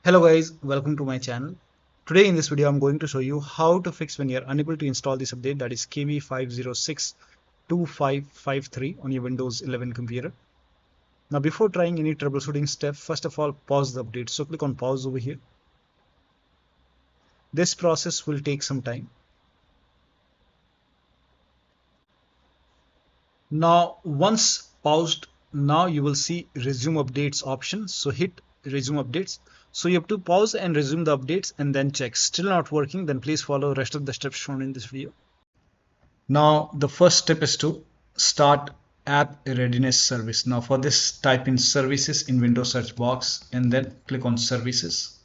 Hello guys, welcome to my channel. Today in this video I'm going to show you how to fix when you're unable to install this update, that is KB5062553 on your Windows 11 computer. Now before trying any troubleshooting step, first of all pause the update. So click on pause over here. This process will take some time. Now once paused, now you will see resume updates option. So hit resume updates. So you have to pause and resume the updates and then check. Still not working, then please follow the rest of the steps shown in this video. Now the first step is to start App Readiness service. Now for this, type in services in Windows search box and then click on services.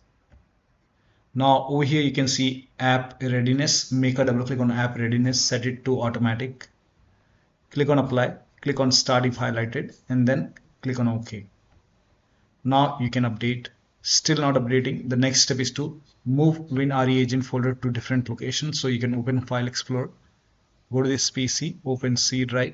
Now over here you can see App Readiness. Make a double click on App Readiness, set it to automatic. Click on apply, click on start if highlighted and then click on OK. Now you can update. Still not updating. The next step is to move WinREAgent folder to different locations. So you can open File Explorer, go to this PC, open C drive.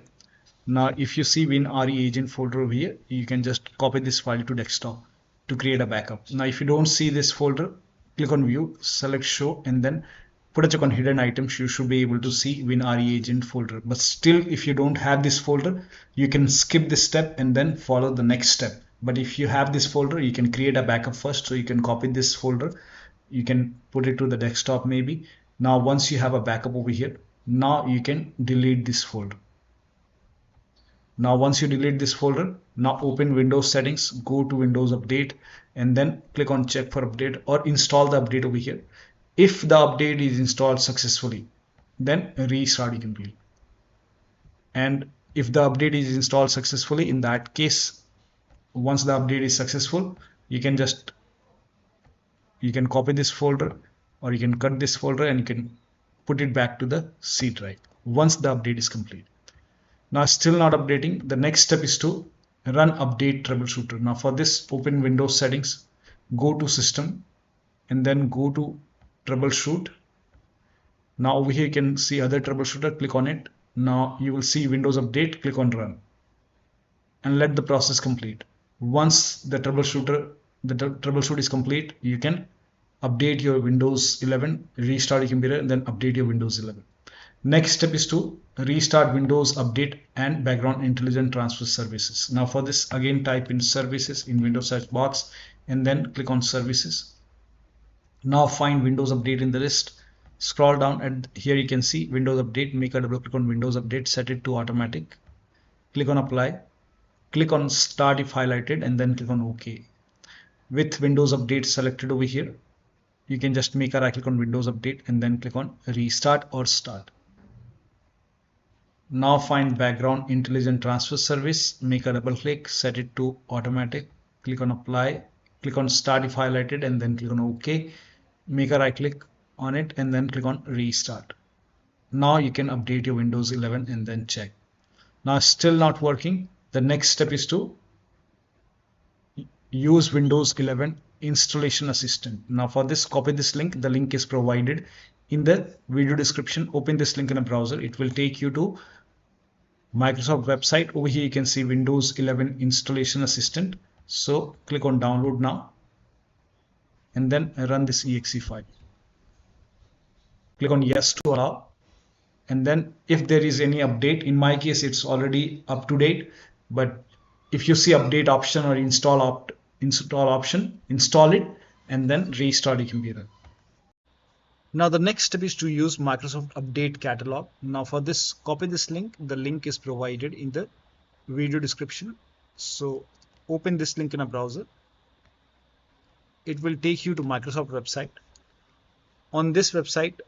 Now if you see WinREAgent folder over here, you can just copy this file to desktop to create a backup. Now if you don't see this folder, click on View, select Show and then put a check on Hidden Items. You should be able to see WinREAgent folder. But still, if you don't have this folder, you can skip this step and then follow the next step. But if you have this folder, you can create a backup first. So you can copy this folder, you can put it to the desktop maybe. Now once you have a backup over here, now you can delete this folder. Now once you delete this folder, now open Windows settings, go to Windows Update and then click on check for update or install the update over here. If the update is installed successfully, then restart your computer. And if the update is installed successfully, in that case, once the update is successful, you can copy this folder or you can cut this folder and you can put it back to the C drive once the update is complete. Now still not updating. The next step is to run update troubleshooter. Now for this, open Windows settings, go to system and then go to troubleshoot. Now over here you can see other troubleshooter, click on it. Now you will see Windows update, click on run and let the process complete. Once the troubleshoot is complete, you can update your Windows 11, restart your computer and then update your Windows 11. Next step is to restart Windows Update and Background Intelligent Transfer Services. Now for this, again type in services in Windows search box and then click on services. Now find Windows Update in the list. Scroll down and here you can see Windows Update. Make a double click on Windows Update, set it to automatic. Click on apply. Click on start if highlighted and then click on OK. With Windows Update selected over here, you can just make a right click on Windows Update and then click on restart or start. Now find Background Intelligent Transfer Service, make a double click, set it to automatic, click on apply, click on start if highlighted and then click on OK. Make a right click on it and then click on restart. Now you can update your Windows 11 and then check. Now still not working. The next step is to use Windows 11 Installation Assistant. Now for this, copy this link. The link is provided in the video description. Open this link in a browser. It will take you to Microsoft website. Over here you can see Windows 11 Installation Assistant. So click on download now and then run this exe file. Click on yes to allow. And then if there is any update, in my case it's already up to date, but if you see update option or install option, install it and then restart your computer. Now the next step is to use Microsoft Update Catalog. Now for this, copy this link. The link is provided in the video description. So open this link in a browser. It will take you to Microsoft website. On this website,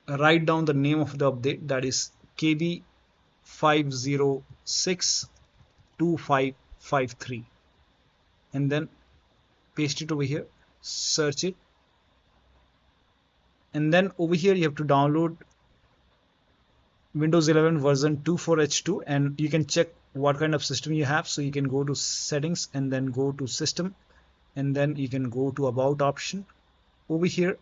write down the name of the update, that is KB5062553 and then paste it over here, search it and then over here you have to download Windows 11 version 24H2 and you can check what kind of system you have. So you can go to settings and then go to system and then you can go to about option. Over here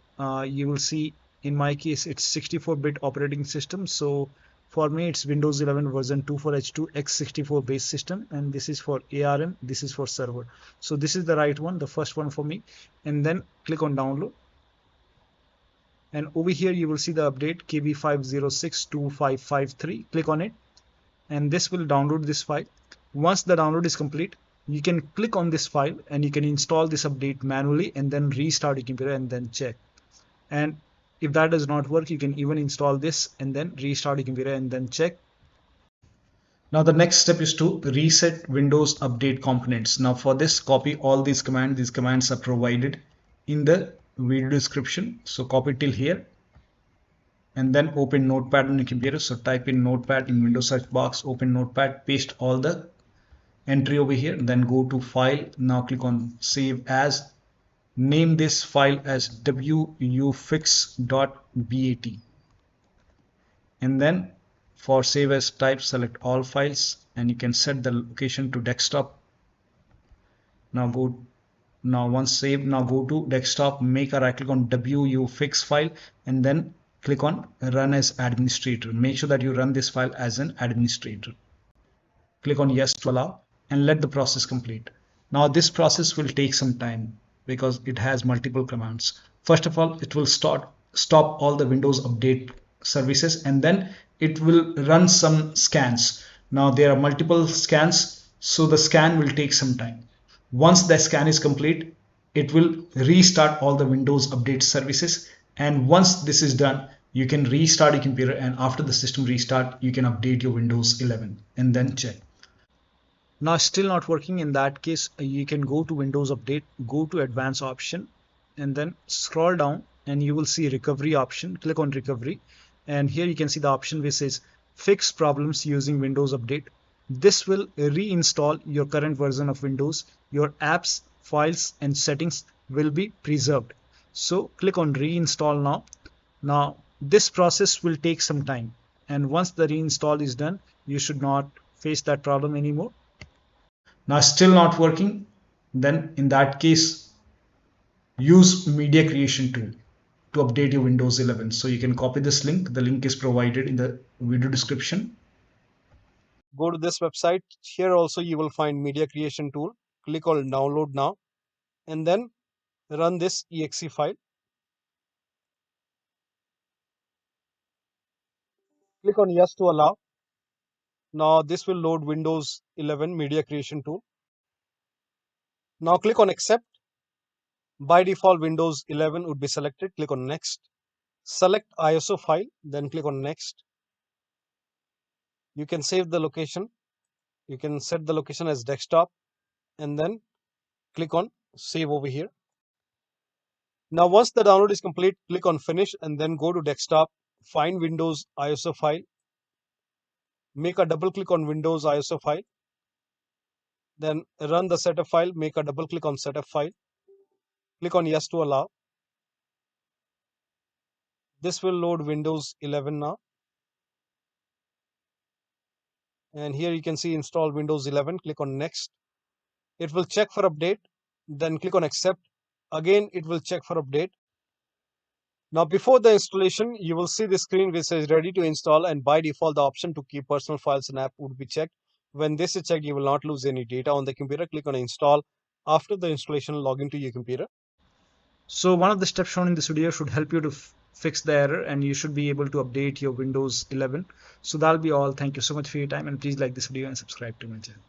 you will see, in my case it's 64-bit operating system, so For me, it's Windows 11 version 24H2 x64 base system, and this is for ARM, this is for server. So this is the right one, the first one for me. And then click on download. And over here you will see the update KB5062553. Click on it, and this will download this file. Once the download is complete, you can click on this file and you can install this update manually and then restart your computer and then check. And if that does not work, you can even install this and then restart your computer and then check. Now the next step is to reset Windows Update components. Now for this, copy all these commands. These commands are provided in the video description. So copy till here and then open Notepad on your computer. So type in Notepad in Windows search box, open Notepad, paste all the entry over here, then go to File. Now click on Save As. Name this file as wuauserv.bat, and then for save as type, select all files and you can set the location to desktop. Now once saved, now go to desktop, make a right click on wuauserv file and then click on run as administrator. Make sure that you run this file as an administrator. Click on yes to allow and let the process complete. Now this process will take some time because it has multiple commands. First of all, it will stop all the Windows Update services and then it will run some scans. Now there are multiple scans, so the scan will take some time. Once the scan is complete, it will restart all the Windows Update services, and once this is done, you can restart your computer, and after the system restart, you can update your Windows 11 and then check. Now still not working. In that case, you can go to Windows Update, go to Advanced option and then scroll down and you will see Recovery option. Click on Recovery and here you can see the option which says Fix problems using Windows Update. This will reinstall your current version of Windows. Your apps, files and settings will be preserved. So click on Reinstall now. Now this process will take some time, and once the reinstall is done, you should not face that problem anymore. Now still not working, then in that case use media creation tool to update your Windows 11. So you can copy this link. The link is provided in the video description. Go to this website. Here also you will find media creation tool. Click on download now and then run this exe file. Click on yes to allow. Now this will load Windows 11 media creation tool. Now click on accept. By default Windows 11 would be selected. Click on next. Select ISO file, then click on next. You can save the location. You can set the location as desktop and then click on save over here. Now once the download is complete, click on finish and then go to desktop, find Windows ISO file, make a double click on Windows ISO file, then run the setup file, make a double click on setup file, click on yes to allow. This will load Windows 11 now. And here you can see install Windows 11, click on next. It will check for update, then click on accept. Again, it will check for update. Now before the installation, you will see the screen which says ready to install, and by default the option to keep personal files and app would be checked. When this is checked, you will not lose any data on the computer. Click on install. After the installation, log into your computer. So one of the steps shown in this video should help you to fix the error, and you should be able to update your Windows 11. So that'll be all. Thank you so much for your time, and please like this video and subscribe to my channel.